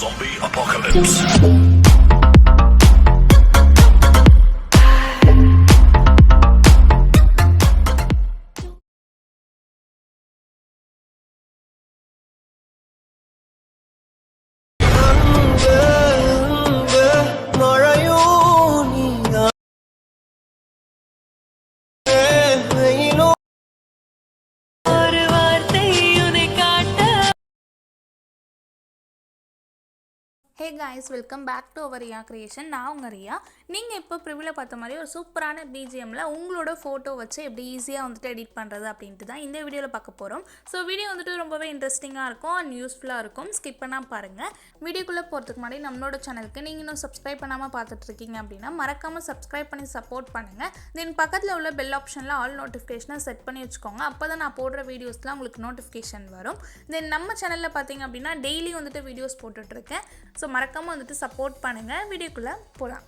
Zombie apocalypse. Hey guys, welcome back to our Riya creation. நான் உங்கள் ரியா. நீங்கள் இப்போ ப்ரிவியூவில் பார்த்த மாதிரி ஒரு சூப்பரான பிஜிஎம்மில் உங்களோட ஃபோட்டோ வச்சு எப்படி ஈஸியாக வந்துட்டு எடிட் பண்ணுறது அப்படின்ட்டு தான் இந்த வீடியோவில் பார்க்க போகிறோம். ஸோ வீடியோ வந்துட்டு ரொம்பவே இன்ட்ரெஸ்டிங்காக இருக்கும் அண்ட் யூஸ்ஃபுல்லாக இருக்கும். ஸ்கிப் பண்ணால் பாருங்கள். வீடியோக்குள்ளே போகிறதுக்கு முன்னாடி நம்மளோட சேனலுக்கு நீங்கள் இன்னும் சப்ஸ்கிரைப் பண்ணாமல் பார்த்துட்ருக்கீங்க அப்படின்னா மறக்காமல் சப்ஸ்கிரைப் பண்ணி சப்போர்ட் பண்ணுங்கள். தென் பக்கத்தில் உள்ள பெல் ஆப்ஷனில் ஆல் நோட்டிஃபிகேஷனை செட் பண்ணி வச்சுக்கோங்க. அப்போ தான் நான் போடுற வீடியோஸ்லாம் உங்களுக்கு நோட்டிஃபிகேஷன் வரும். தென் நம்ம சேனலில் பார்த்தீங்க அப்படின்னா டெய்லி வந்துட்டு வீடியோஸ் போட்டுட்ருக்கேன். ஸோ மறக்காமல் வந்துட்டு சப்போர்ட் பண்ணுங்கள். வீடியோக்குள்ளே போகலாம்.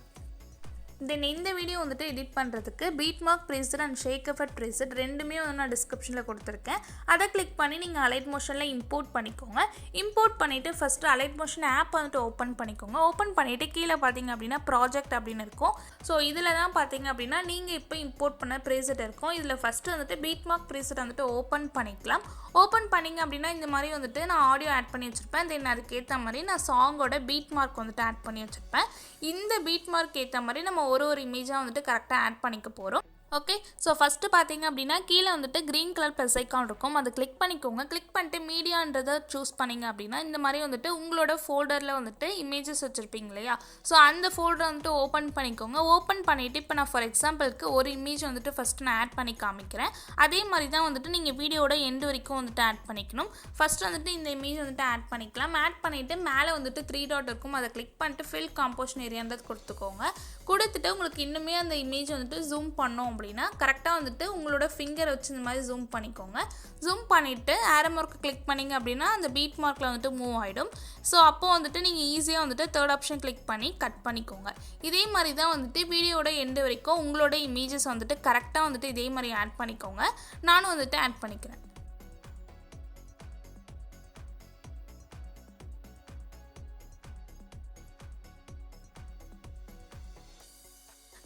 தென் இந்த வீடியோ வந்துட்டு எடிட் பண்ணுறதுக்கு beat mark preset and shake effect preset ரெண்டுமே வந்து நான் டிஸ்கிரிப்ஷனில் கொடுத்துருக்கேன். அதை கிளிக் பண்ணி நீங்கள் அலைட் மோஷனில் இம்போர்ட் பண்ணிக்கோங்க. இம்போர்ட் பண்ணிவிட்டு ஃபஸ்ட்டு அலைட் மோஷன் ஆப் வந்துட்டு ஓப்பன் பண்ணிக்கோங்க. ஓப்பன் பண்ணிவிட்டு கீழே பார்த்தீங்க அப்படின்னா ப்ராஜெக்ட் அப்படின்னு இருக்கும். ஸோ இதில் தான் பார்த்தீங்க அப்படின்னா நீங்கள் இப்போ இம்போர்ட் பண்ண ப்ரீசெட் இருக்கும். இதில் ஃபஸ்ட்டு வந்துட்டு பீட் மார்க் ப்ரீசெட் வந்துட்டு ஓப்பன் பண்ணிக்கலாம். ஓப்பன் பண்ணிங்க அப்படின்னா இந்த மாதிரி வந்துட்டு நான் ஆடியோ ஆட் பண்ணி வச்சுருப்பேன். தென் அதுக்கேற்ற மாதிரி நான் சாங்கோட பீட் மார்க் வந்துட்டு ஆட் பண்ணி வச்சுருப்பேன். இந்த பீட் மார்க் ஏற்ற மாதிரி நம்ம ஒரு இமேஜாக வந்துட்டு கரெக்டாக ஆட் பண்ணிக்க போகிறோம். ஓகே, ஸோ ஃபஸ்ட்டு பார்த்தீங்க அப்படின்னா கீழே வந்துட்டு க்ரீன் கலர் ப்ளஸ் ஐக்கான் இருக்கும். அதை கிளிக் பண்ணிக்கோங்க. கிளிக் பண்ணிட்டு மீடியான்றதை சூஸ் பண்ணிங்க அப்படின்னா இந்த மாதிரி வந்துட்டு உங்களோட ஃபோல்டரில் வந்துட்டு இமேஜஸ் வச்சுருப்பீங்க இல்லையா? ஸோ அந்த ஃபோல்டரை வந்துட்டு ஓப்பன் பண்ணிக்கோங்க. ஓப்பன் பண்ணிவிட்டு இப்போ நான் ஃபார் எக்ஸாம்பிளுக்கு ஒரு இமேஜ் வந்துட்டு ஃபஸ்ட்டு நான் ஆட் பண்ணி காமிக்கிறேன். அதே மாதிரி தான் வந்துட்டு நீங்கள் வீடியோட எண்டு வரைக்கும் வந்துட்டு ஆட் பண்ணிக்கணும். ஃபஸ்ட்டு வந்துட்டு இந்த இமேஜ் வந்துட்டு ஆட் பண்ணிக்கலாம். ஆட் பண்ணிவிட்டு மேலே வந்துட்டு 3 டாட் இருக்கும். அதை கிளிக் பண்ணிட்டு ஃபில் காம்போசிஷன் ஏரியான்றது கொடுத்துக்கோங்க. கொடுத்துட்டு உங்களுக்கு இன்னுமே அந்த இமேஜ் வந்துட்டு ஜூம் பண்ணோம் அப்படின்னா கரெக்டாக வந்துட்டு உங்களோட ஃபிங்கரை வச்சு இந்த மாதிரி ஜூம் பண்ணிக்கோங்க. ஜூம் பண்ணிவிட்டு ஆரோ மார்க்கு கிளிக் பண்ணிங்க அப்படின்னா அந்த பீட் மார்க்கில் வந்துட்டு மூவ் ஆகிடும். ஸோ அப்போது வந்துட்டு நீங்கள் ஈஸியாக வந்துட்டு தேர்ட் ஆப்ஷன் கிளிக் பண்ணி கட் பண்ணிக்கோங்க. இதே மாதிரி தான் வந்துட்டு வீடியோட எண்டு வரைக்கும் உங்களோட இமேஜஸ் வந்துட்டு கரெக்டாக வந்துட்டு இதே மாதிரி ஆட் பண்ணிக்கோங்க. நானும் வந்துட்டு ஆட் பண்ணிக்கிறேன்.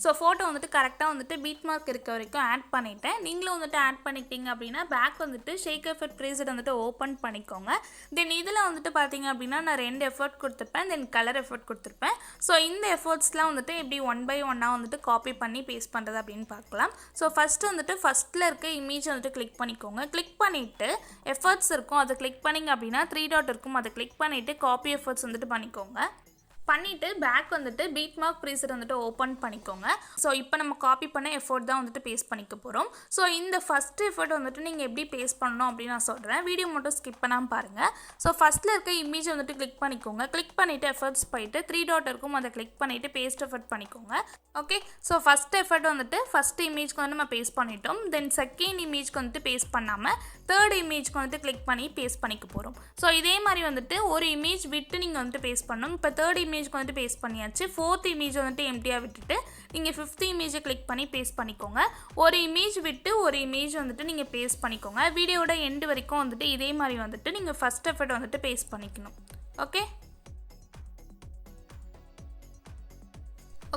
ஸோ ஃபோட்டோ வந்துட்டு கரெக்டாக வந்துட்டு பீட் மார்க் இருக்க வரைக்கும் ஆட் பண்ணிவிட்டேன். நீங்களும் வந்துட்டு ஆட் பண்ணிக்கிட்டீங்க அப்படின்னா பேக் வந்துட்டு ஷேக் எஃபெக்ட் ப்ரீசெட் வந்துட்டு ஓப்பன் பண்ணிக்கோங்க. தென் இதில் வந்துட்டு பார்த்தீங்க அப்படின்னா நான் 2 எஃபர்ட் கொடுத்துருப்பேன். தென் கலர் எஃபர்ட் கொடுத்துருப்பேன். ஸோ இந்த எஃபர்ட்ஸ்லாம் வந்துட்டு எப்படி 1 by 1 வந்துட்டு காப்பி பண்ணி பேஸ்ட் பண்ணுறது அப்படின்னு பார்க்கலாம். ஸோ ஃபஸ்ட்டு வந்துட்டு ஃபஸ்ட்டில் இருக்க இமேஜ் வந்துட்டு கிளிக் பண்ணிக்கோங்க. கிளிக் பண்ணிவிட்டு எஃபர்ட்ஸ் இருக்கும். அதை கிளிக் பண்ணிங்க அப்படின்னா 3 டாட் இருக்கும். அதை கிளிக் பண்ணிவிட்டு காப்பி எஃபர்ட்ஸ் வந்துட்டு பண்ணிக்கோங்க. பண்ணிவிட்டு பேக் வந்துட்டு பீட் மார்க் ப்ரீசெட் வந்துட்டு ஓப்பன் பண்ணிக்கோங்க. ஸோ இப்போ நம்ம காப்பி பண்ண எஃபோர்ட் தான் வந்துட்டு பேஸ்ட் பண்ணிக்க போகிறோம். ஸோ இந்த ஃபஸ்ட் எஃபோர்ட் வந்துட்டு நீங்கள் எப்படி பேஸ்ட் பண்ணணும் அப்படின்னு நான் சொல்கிறேன். வீடியோ மட்டும் ஸ்கிப் பண்ணாமல் பாருங்கள். ஸோ ஃபஸ்ட்டில் இருக்க இமேஜ் வந்துட்டு கிளிக் பண்ணிக்கோங்க. கிளிக் பண்ணிவிட்டு எஃபர்ட்ஸ் போயிட்டு 3 டாட் இருக்கும். அதை கிளிக் பண்ணிவிட்டு பேஸ்ட் எஃபர்ட் பண்ணிக்கோங்க. ஓகே, ஸோ ஃபஸ்ட் எஃபர்ட் வந்துட்டு ஃபஸ்ட் இமேஜ்க்கு வந்து நம்ம பேஸ்ட் பண்ணிட்டோம். தென் செகண்ட் இமேஜ்க்கு வந்துட்டு பேஸ்ட் பண்ணாமல் தேர்ட் இமேஜ்க்கு வந்துட்டு கிளிக் பண்ணி பேஸ்ட் பண்ணிக்க போகிறோம். ஸோ இதே மாதிரி வந்துட்டு ஒரு இமேஜ் விட்டு நீங்கள் வந்துட்டு பேஸ்ட் பண்ணணும். இப்போ தேர்ட் இமேஜ்க்கு வந்துட்டு பேஸ்ட் பண்ணியாச்சு. ஃபோர்த் இமேஜ் வந்துட்டு எம்டியாக விட்டுட்டு நீங்கள் 5th இமேஜை கிளிக் பண்ணி பேஸ்ட் பண்ணிக்கோங்க. ஒரு இமேஜ் விட்டு ஒரு இமேஜ் வந்துட்டு நீங்கள் பேஸ்ட் பண்ணிக்கோங்க. வீடியோட எண்டு வரைக்கும் வந்துட்டு இதே மாதிரி வந்துட்டு நீங்கள் ஃபஸ்ட் எஃபர்ட் வந்துட்டு பேஸ்ட் பண்ணிக்கணும். ஓகே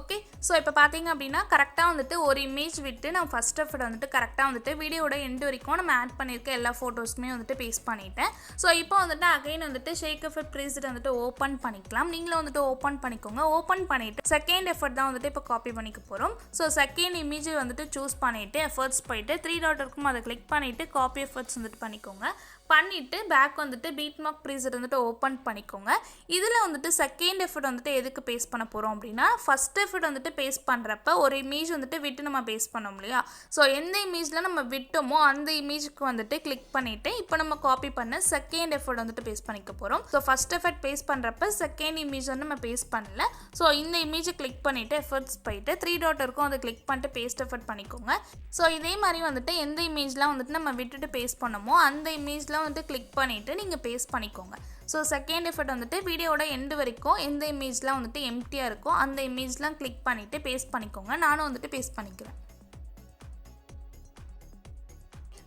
ஓகே ஸோ இப்போ பார்த்தீங்க அப்படின்னா கரெக்டாக வந்துட்டு ஒரு இமேஜ் விட்டு நான் ஃபஸ்ட் எஃபர்ட் வந்துட்டு கரெக்டாக வந்துட்டு வீடியோட எண்டு வரைக்கும் நம்ம ஆட் பண்ணியிருக்க எல்லா ஃபோட்டோஸுமே வந்துட்டு பேஸ்ட் பண்ணிட்டேன். ஸோ இப்போ வந்துட்டு அகைன் வந்துட்டு ஷேக் எஃபெக்ட் ப்ரீசெட் வந்துட்டு ஓப்பன் பண்ணிக்கலாம். நீங்களும் வந்துட்டு ஓப்பன் பண்ணிக்கோங்க. ஓப்பன் பண்ணிவிட்டு செகண்ட் எஃபர்ட் தான் வந்துட்டு இப்போ காப்பி பண்ணிக்க போகிறோம். ஸோ செகண்ட் இமேஜ் வந்துட்டு சூஸ் பண்ணிவிட்டு எஃபர்ட்ஸ் போயிட்டு 3 டாட் இருக்கும். அதை கிளிக் பண்ணிவிட்டு காப்பி எஃபர்ட்ஸ் வந்துட்டு பண்ணிக்கோங்க. பண்ணிவிட்டு பேக் வந்துட்டு பீட் மார்க் ப்ரீசெட் வந்துட்டு ஓப்பன் பண்ணிக்கோங்க. இதில் வந்துட்டு செகண்ட் எஃபர்ட் வந்துட்டு எதுக்கு பேஸ்ட் பண்ண போகிறோம் அப்படின்னா ஃபஸ்ட் எஃபர்ட் வந்துட்டு பேஸ்ட் பண்ணுறப்ப ஒரு இமேஜ் வந்துட்டு விட்டு நம்ம பேஸ்ட் பண்ணோம் இல்லையா? ஸோ எந்த இமேஜில் நம்ம விட்டோமோ அந்த இமேஜுக்கு வந்துட்டு கிளிக் பண்ணிவிட்டு இப்போ நம்ம காப்பி பண்ண செகண்ட் எஃபர்ட் வந்துட்டு பேஸ்ட் பண்ணிக்க போகிறோம். ஸோ ஃபஸ்ட் எஃபர்ட் பேஸ்ட் பண்ணுறப்ப செகண்ட் இமேஜ் வந்து நம்ம பேஸ்ட் பண்ணல. ஸோ இந்த இமேஜை கிளிக் பண்ணிவிட்டு எஃபர்ட்ஸ் போயிட்டு 3 டாட் இருக்கும். அதை கிளிக் பண்ணிட்டு பேஸ்ட் எஃபர்ட் பண்ணிக்கோங்க. ஸோ இதே மாதிரி வந்துட்டு எந்த இமேஜ்லாம் வந்துட்டு நம்ம விட்டுட்டு பேஸ்ட் பண்ணமோ அந்த இமேஜ்லாம் வந்துட்டு கிளிக் பண்ணிவிட்டு நீங்கள் பேஸ்ட் பண்ணிக்கோங்க. ஸோ செகண்ட் எஃபர்ட் வந்துட்டு வீடியோட எண்டு வரைக்கும் எந்த இமேஜ்லாம் வந்துட்டு எம்டியாக இருக்கோ அந்த இமேஜ்லாம் கிளிக் பண்ணிவிட்டு பேஸ்ட் பண்ணிக்கோங்க. நானும் வந்துட்டு பேஸ்ட் பண்ணிக்கிறேன்.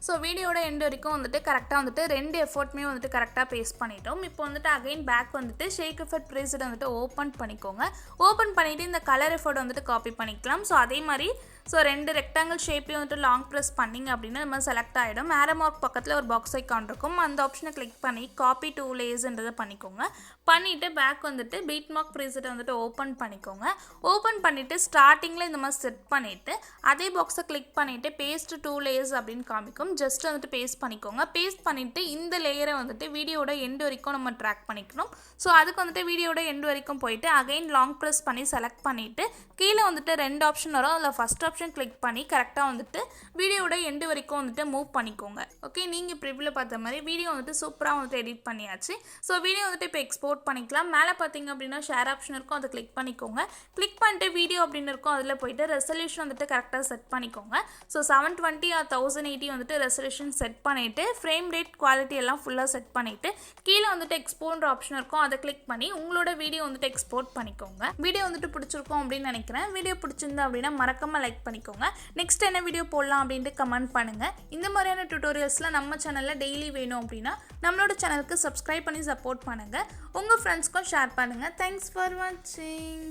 ஸோ வீடியோட எண்டு வரைக்கும் வந்துட்டு கரெக்டாக வந்துட்டு 2 எஃபோர்ட்டுமே வந்துட்டு கரெக்டாக பேஸ்ட் பண்ணிட்டோம். இப்போ வந்துட்டு அகைன் பேக் வந்துட்டு ஷேக் எஃபெக்ட் ப்ரீசெட் வந்துட்டு ஓப்பன் பண்ணிக்கோங்க. ஓப்பன் பண்ணிவிட்டு இந்த கலர் எஃபோர்ட் வந்துட்டு காப்பி பண்ணிக்கலாம். ஸோ அதே மாதிரி 2 ரெக்டாங்கிள் ஷேப்பையும் வந்துட்டு லாங் ப்ரெஸ் பண்ணிங்க அப்படின்னா நம்ம செலக்ட் ஆகிடும். ஏரோ மார்க் பக்கத்தில் ஒரு பாக்ஸ் ஐக்கான் இருக்கும். அந்த ஆப்ஷனை கிளிக் பண்ணி காப்பி டூ லேயர்ஸ்ன்றதை பண்ணிக்கோங்க. பண்ணிவிட்டு பேக் வந்துட்டு பீட் மார்க் ப்ரீசெட்டை வந்துட்டு ஓப்பன் பண்ணிக்கோங்க. ஓப்பன் பண்ணிவிட்டு ஸ்டார்டிங்கில் இந்த மாதிரி செட் பண்ணிவிட்டு அதே பாக்ஸை கிளிக் பண்ணிவிட்டு பேஸ்ட் டூ லேயர்ஸ் அப்படின்னு காமிக்கும். ஜஸ்ட் வந்துட்டு பேஸ்ட் பண்ணிக்கோங்க. பேஸ்ட் பண்ணிவிட்டு இந்த லேயரை வந்துட்டு வீடியோட எண்டு வரைக்கும் நம்ம ட்ராக் பண்ணிக்கணும். ஸோ அதுக்கு வந்துட்டு வீடியோட எண்டு வரைக்கும் போயிட்டு அகைன் லாங் ப்ரெஸ் பண்ணி செலக்ட் பண்ணிவிட்டு கீழே வந்துட்டு 2 ஆப்ஷன் வரும். அதில் ஃபஸ்ட் ஆப்ஷன் கிளிக் பண்ணி கரெக்டாக வந்துட்டு வீடியோட எண்டு வரைக்கும் வந்துட்டு மூவ் பண்ணிக்கோங்க. ஓகே, நீங்கள் ப்ரிவியூவில் பார்த்த மாதிரி வீடியோ வந்துட்டு சூப்பராக வந்துட்டு எடிட் பண்ணியாச்சு. ஸோ வீடியோ வந்துட்டு இப்போ எக்ஸ்போர்ட் பண்ணிக்கலாம். மேலே பார்த்தீங்க அப்படின்னா ஷேர் ஆப்ஷன் இருக்கும், அதை கிளிக் பண்ணிக்கோங்க. கிளிக் பண்ணிட்டு வீடியோ அப்படின்னு இருக்கும், அதில் போயிட்டு ரெசல்யூஷன் வந்துட்டு கரெக்டாக செட் பண்ணிக்கோங்க. ஸோ 720 or 1080 வந்துட்டு ரெசல்யூஷன் செட் பண்ணிவிட்டு ஃப்ரேம் ரேட் குவாலிட்டி எல்லாம் ஃபுல்லாக செட் பண்ணிவிட்டு கீழே வந்துட்டு எக்ஸ்போர்ட் ஆப்ஷன் இருக்கும், அதை கிளிக் பண்ணி உங்களோட வீடியோ வந்துட்டு எக்ஸ்போர்ட் பண்ணிக்கோங்க. வீடியோ வந்துட்டு பிடிச்சிருக்கும் அப்படின்னு நினைக்கிறேன். வீடியோ பிடிச்சிருந்தா அப்படின்னா மறக்காம லைக் பண்ணிக்கோங்க. நெக்ஸ்ட் என்ன வீடியோ போடலாம் அப்படின்ட்டு கமெண்ட் பண்ணுங்கள். இந்த மாதிரியான டியூட்டோரியல்ஸ்லாம் நம்ம சேனலில் டெய்லி வேணும் அப்படின்னா நம்மளோட சேனலுக்கு சப்ஸ்கிரைப் பண்ணி சப்போர்ட் பண்ணுங்கள். உங்கள் ஃப்ரெண்ட்ஸ்க்கும் ஷேர் பண்ணுங்கள். தேங்க்ஸ் ஃபார் வாட்சிங்.